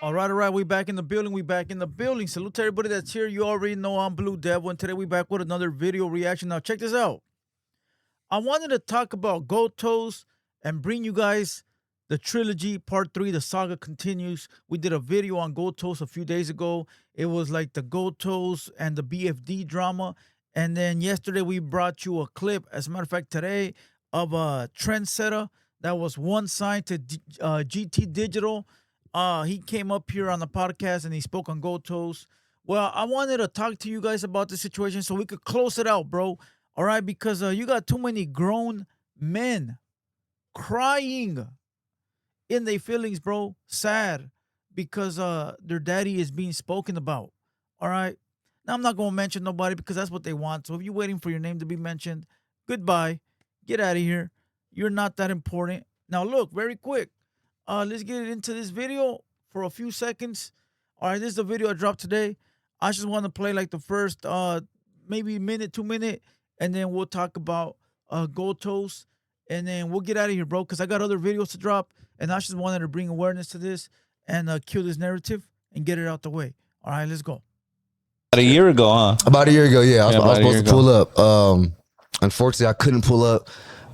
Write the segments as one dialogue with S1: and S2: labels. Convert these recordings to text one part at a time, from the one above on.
S1: All right. We back in the building. We back in the building. Salute to everybody that's here. You already know I'm Blue Devil, and today we back with another video reaction. Now check this out. I wanted to talk about Gotos and bring you guys the trilogy part 3. The saga continues. We did a video on Gotos a few days ago. It was like the Gotos and the BFD drama. And then yesterday we brought you a clip, as a matter of fact, today, of a Trendsetter that was one signed to GT Digital. He came up here on the podcast and he spoke on Gotos. Well, I wanted to talk to you guys about the situation so we could close it out, bro. All right, because you got too many grown men crying in their feelings, bro. Sad because their daddy is being spoken about. All right. Now I'm not gonna mention nobody because that's what they want. So if you're waiting for your name to be mentioned, goodbye. Get out of here. You're not that important. Now look, very quick. Let's get into this video for a few seconds. All right, this is the video I dropped today. I just want to play like the first maybe minute, 2 minute, and then we'll talk about Gotos, and then we'll get out of here, bro, because I got other videos to drop, and I just wanted to bring awareness to this and kill this narrative and get it out the way. All right, let's go.
S2: About a year ago, huh?
S3: About a year ago, yeah. I was
S2: about a
S3: supposed
S2: year
S3: to pull up. Unfortunately, I couldn't pull up.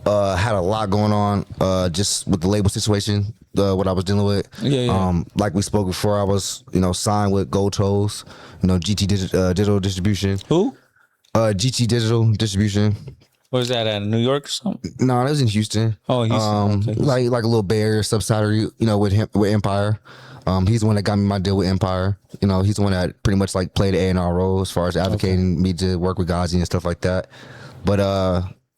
S3: Had a lot going on just with the label situation, what I was dealing with.
S2: Yeah.
S3: Like we spoke before, I was, signed with Gold Toes, GT Digital Distribution.
S2: Who?
S3: GT Digital Distribution.
S2: Was that at New York or something?
S3: No, that was in Houston.
S2: Oh, Houston. Okay.
S3: Like a little Bay Area subsidiary, with Empire. He's the one that got me my deal with Empire. He's the one that pretty much like played the A&R role as far as advocating me to work with Ghazi and stuff like that. But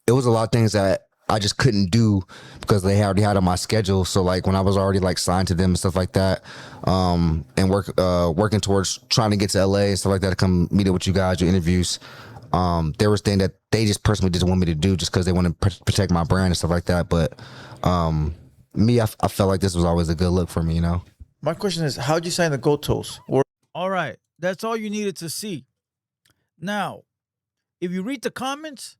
S3: it was a lot of things that I just couldn't do because they already had on my schedule. So like when I was already like signed to them and stuff like that, and working towards trying to get to LA and stuff like that to come meet up with you guys, your interviews. There was things that they just personally didn't want me to do just because they want to protect my brand and stuff like that. But me, I felt like this was always a good look for me,
S1: My question is, how'd you sign the Gotos? All right, that's all you needed to see. Now, if you read the comments,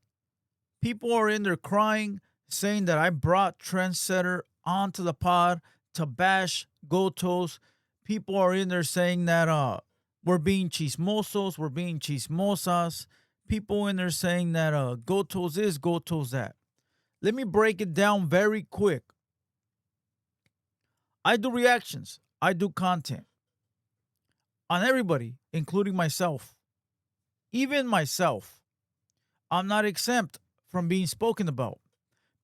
S1: people are in there crying, saying that I brought Trendsetter onto the pod to bash Gotos. People are in there saying that we're being chismosos, we're being chismosas. People in there saying that Gotos is, Gotos that. Let me break it down very quick. I do reactions. I do content on everybody, including myself. Even myself. I'm not exempt from being spoken about.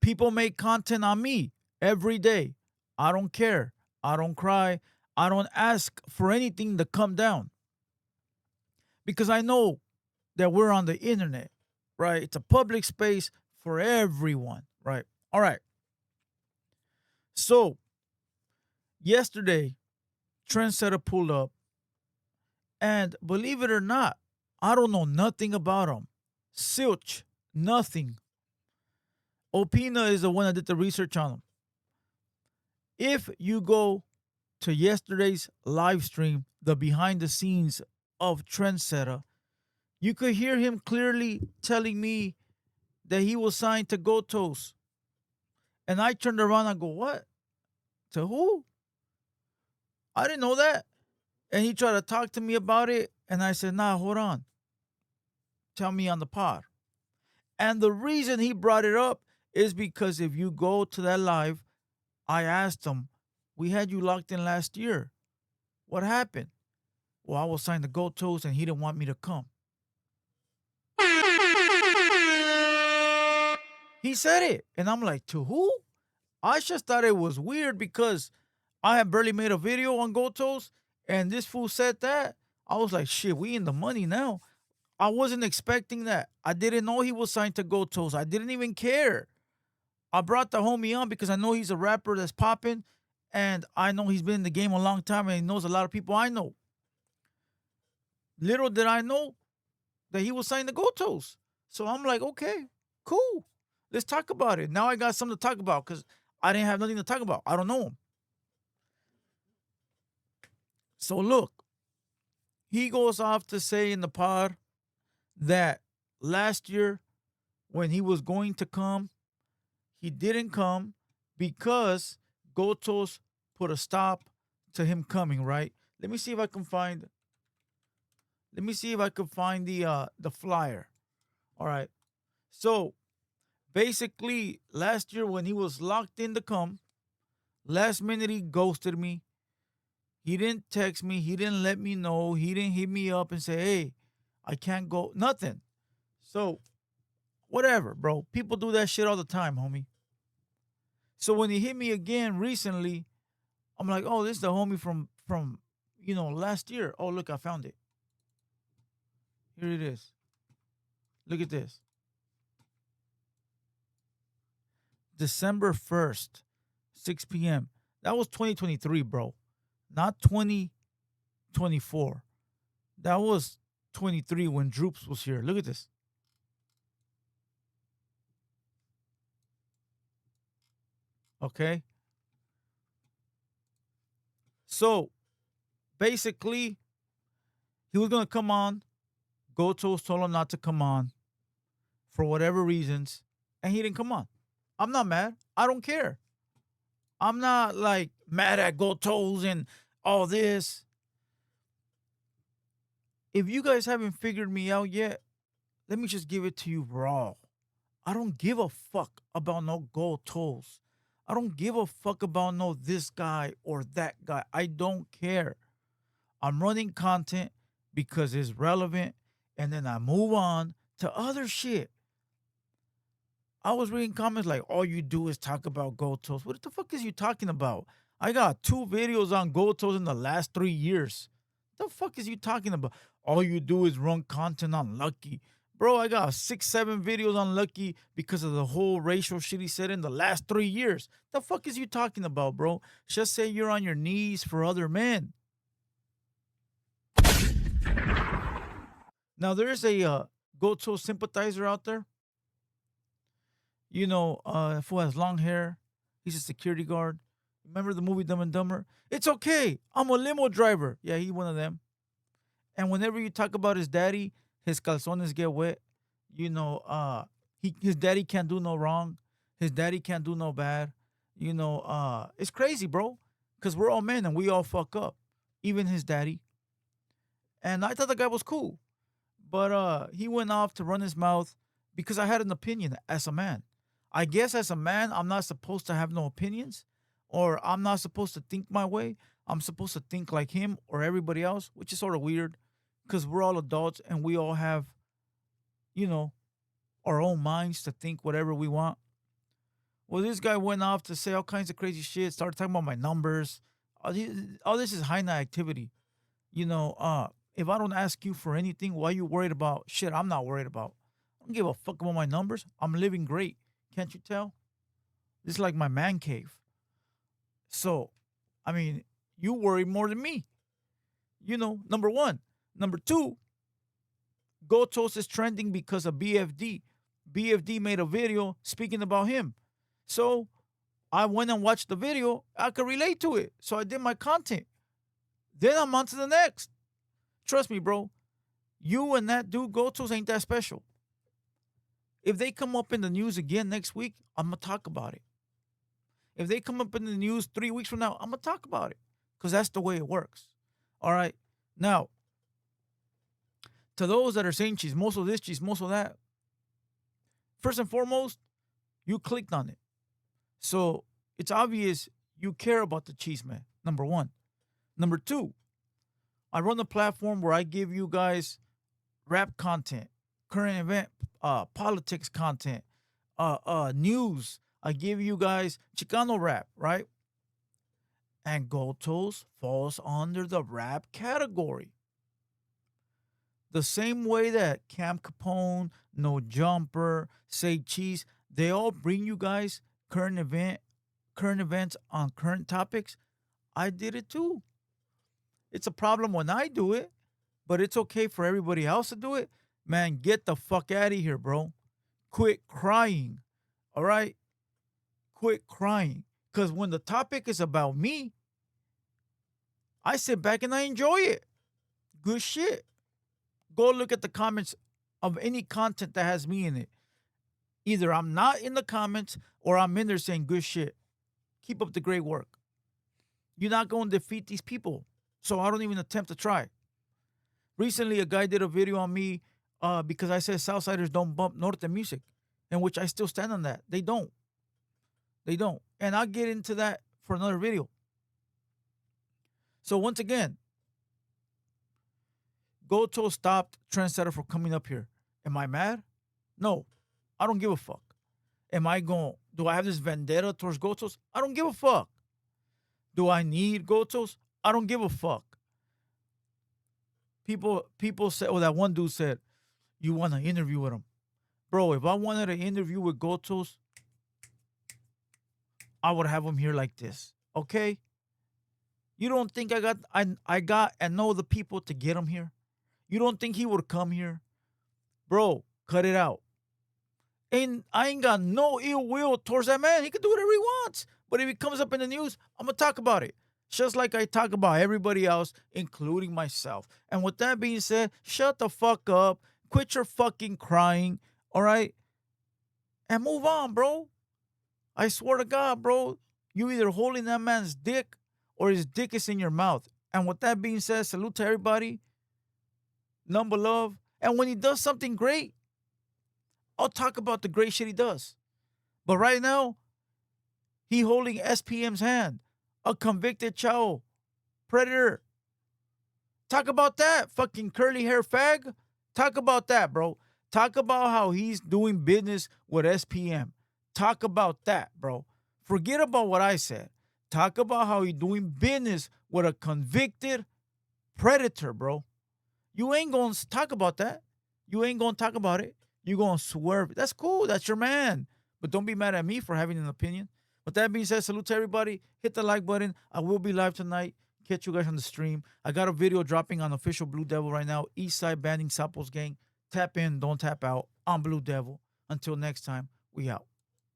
S1: People make content on me every day. I don't care. I don't cry. I don't ask for anything to come down. Because I know that we're on the internet, right? It's a public space for everyone, right? All right. So, yesterday, Trendsetter pulled up, and believe it or not, I don't know nothing about him. Silch, nothing. Opina is the one that did the research on him. If you go to yesterday's live stream, the behind the scenes of Trendsetter, you could hear him clearly telling me that he was signed to Gotos. And I turned around and go, what? To who? I didn't know that. And he tried to talk to me about it. And I said, nah, hold on. Tell me on the pod. And the reason he brought it up is because if you go to that live, I asked him, we had you locked in last year. What happened? Well, I was signed to Gotos and he didn't want me to come. He said it. And I'm like, to who? I just thought it was weird because I had barely made a video on Gotos and this fool said that. I was like, shit, we in the money now. I wasn't expecting that. I didn't know he was signed to Gotos. I didn't even care. I brought the homie on because I know he's a rapper that's popping and I know he's been in the game a long time and he knows a lot of people I know. Little did I know that he was signed to Gotos. So I'm like, okay, cool. Let's talk about it. Now I got something to talk about because I didn't have nothing to talk about. I don't know him. So look, he goes off to say in the pod that last year when he was going to come, he didn't come because Gotos put a stop to him coming, right? Let me see if I can find. Let me see if I can find the flyer. All right. So basically, last year when he was locked in the cum, last minute he ghosted me. He didn't text me. He didn't let me know. He didn't hit me up and say, "Hey, I can't go." Nothing. So whatever, bro. People do that shit all the time, homie. So when he hit me again recently, I'm like, "Oh, this is the homie from last year." Oh, look, I found it. Here it is. Look at this. December 1st, 6 p.m. That was 2023, bro. Not 2024. That was 23 when Droops was here. Look at this. Okay. So basically, he was going to come on. Gotos told him not to come on for whatever reasons, and he didn't come on. I'm not mad. I don't care. I'm not like mad at Gotos and all this. If you guys haven't figured me out yet, let me just give it to you raw. I don't give a fuck about no Gotos. I don't give a fuck about no this guy or that guy. I don't care. I'm running content because it's relevant, and then I move on to other shit. I was reading comments like, all you do is talk about Gotos. What the fuck is you talking about? I got 2 videos on Gotos in the last 3 years. The fuck is you talking about? All you do is run content on Lucky. Bro, I got 6, 7 videos on Lucky because of the whole racial shit he said in the last 3 years. The fuck is you talking about, bro? Just say you're on your knees for other men. Now, there's a Goto sympathizer out there. Who has long hair. He's a security guard. Remember the movie Dumb and Dumber? It's okay. I'm a limo driver. Yeah, he's one of them. And whenever you talk about his daddy, his calzones get wet. His daddy can't do no wrong. His daddy can't do no bad. It's crazy, bro. Because we're all men and we all fuck up. Even his daddy. And I thought the guy was cool. But he went off to run his mouth because I had an opinion as a man. I guess as a man, I'm not supposed to have no opinions, or I'm not supposed to think my way. I'm supposed to think like him or everybody else, which is sort of weird because we're all adults and we all have, our own minds to think whatever we want. Well, this guy went off to say all kinds of crazy shit, started talking about my numbers. All this is high night activity. If I don't ask you for anything, why are you worried about shit I'm not worried about? I don't give a fuck about my numbers. I'm living great. Can't you tell? This is like my man cave. So, I mean, you worry more than me. Number one. Number two, Gotos is trending because of BFD. BFD made a video speaking about him. So, I went and watched the video. I could relate to it. So, I did my content. Then I'm on to the next. Trust me, bro. You and that dude Gotos ain't that special. If they come up in the news again next week, I'm going to talk about it. If they come up in the news 3 weeks from now, I'm going to talk about it because that's the way it works. All right. Now, to those that are saying chismoso this, chismoso that, first and foremost, you clicked on it. So it's obvious you care about the cheese, man. Number one. Number two, I run a platform where I give you guys rap content, current event, politics content, news. I give you guys Chicano rap, right? And Gotos falls under the rap category. The same way that Cam Capone, No Jumper, Say Cheese, they all bring you guys current events on current topics. I did it too. It's a problem when I do it, but it's okay for everybody else to do it. Man, get the fuck out of here, bro. Quit crying. All right? Quit crying. Because when the topic is about me, I sit back and I enjoy it. Good shit. Go look at the comments of any content that has me in it. Either I'm not in the comments or I'm in there saying good shit. Keep up the great work. You're not going to defeat these people. So I don't even attempt to try. Recently, a guy did a video on me because I said Southsiders don't bump Norte music, in which I still stand on that. They don't. They don't. And I'll get into that for another video. So once again, Goto stopped Trendsetter from coming up here. Am I mad? No. I don't give a fuck. Am I going, do I have this vendetta towards Gotos? I don't give a fuck. Do I need Gotos? I don't give a fuck. People said, oh, that one dude said, you want an interview with him. Bro, if I wanted an interview with Gotos, I would have him here like this. Okay? You don't think I got and know the people to get him here? You don't think he would come here? Bro, cut it out. And I ain't got no ill will towards that man. He can do whatever he wants. But if he comes up in the news, I'm going to talk about it. Just like I talk about everybody else, including myself. And with that being said, shut the fuck up. Quit your fucking crying. All right? And move on, bro. I swear to God, bro. You either holding that man's dick or his dick is in your mouth. And with that being said, salute to everybody. Number love. And when he does something great, I'll talk about the great shit he does. But right now, he holding SPM's hand. A convicted chow. Predator. Talk about that, fucking curly hair fag. Talk about that, bro. Talk about how he's doing business with SPM. Talk about that, bro. Forget about what I said. Talk about how he's doing business with a convicted predator, bro. You ain't going to talk about that. You ain't going to talk about it. You're going to swerve. That's cool. That's your man. But don't be mad at me for having an opinion. With that being said, salute to everybody. Hit the like button. I will be live tonight. Catch you guys on the stream. I got a video dropping on official Blue Devil right now. Eastside banning Sapos gang. Tap in, don't tap out. I'm Blue Devil. Until next time, we out.